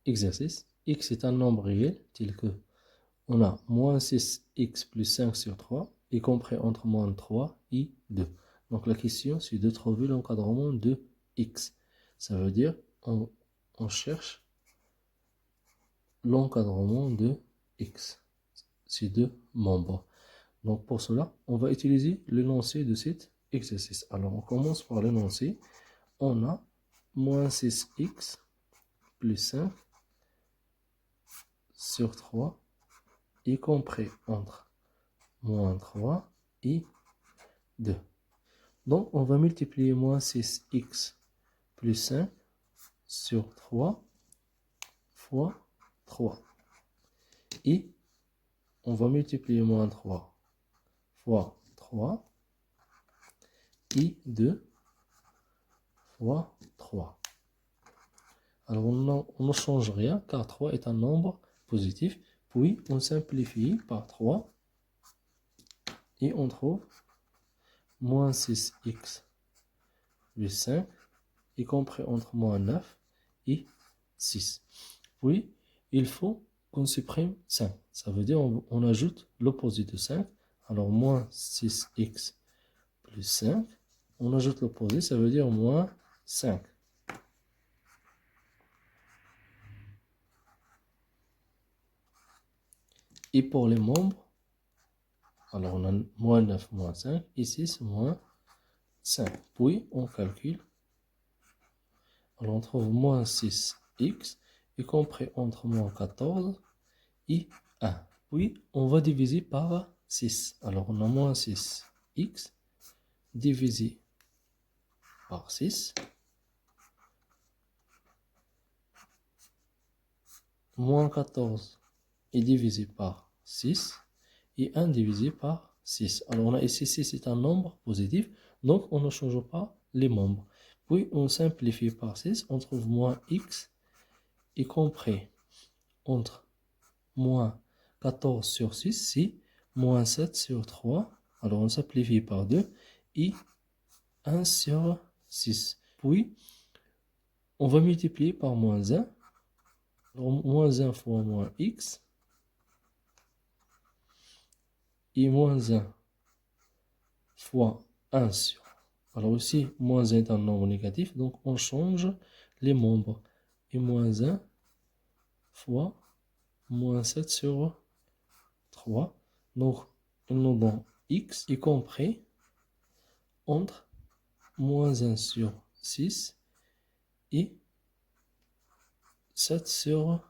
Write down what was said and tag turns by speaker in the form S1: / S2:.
S1: exercice. X est un nombre réel tel que on a moins 6x plus 5 sur 3, y compris entre moins 3 et 2. Donc la question, c'est de trouver l'encadrement de x. Ça veut dire on cherche l'encadrement de x, ces deux membres. Donc pour cela, on va utiliser l'énoncé de cet exercice. Alors on commence par l'énoncé. On a moins 6x plus 5 sur 3, y compris entre moins 3 et 2. Donc on va multiplier moins 6x plus 5 sur 3 fois 3. Et on va multiplier moins 3 fois 3 et 2 fois 3. Alors on ne change rien car 3 est un nombre positif. Puis on simplifie par 3 et on trouve moins 6x plus 5, y compris entre moins 9 et 6. Puis il faut qu'on supprime 5. Ça veut dire on ajoute l'opposé de 5. Alors moins 6x plus 5. On ajoute l'opposé, ça veut dire moins 5. Et pour les membres, alors on a moins 9, moins 5. Ici, c'est moins 5. Puis on calcule. Alors on trouve moins 6x, y compris entre moins 14 et 1. Puis on va diviser par 6. Alors on a moins 6x divisé par 6. Moins 14 est divisé par 6 et 1 divisé par 6. Alors on a ici 6 est un nombre positif, donc on ne change pas les membres. Puis on simplifie par 6, on trouve moins x y compris entre moins 14 sur 6, c'est moins 7 sur 3. Alors on simplifie par 2 et 1 sur 6. Puis on va multiplier par moins 1. Alors, moins 1 fois moins x et moins 1 fois 1 sur. Alors aussi, moins 1 est un nombre négatif, donc on change les membres. Et moins 1 fois moins 7 sur 3. Donc, on nous donne x, y compris entre moins 1 sur 6 et 7 sur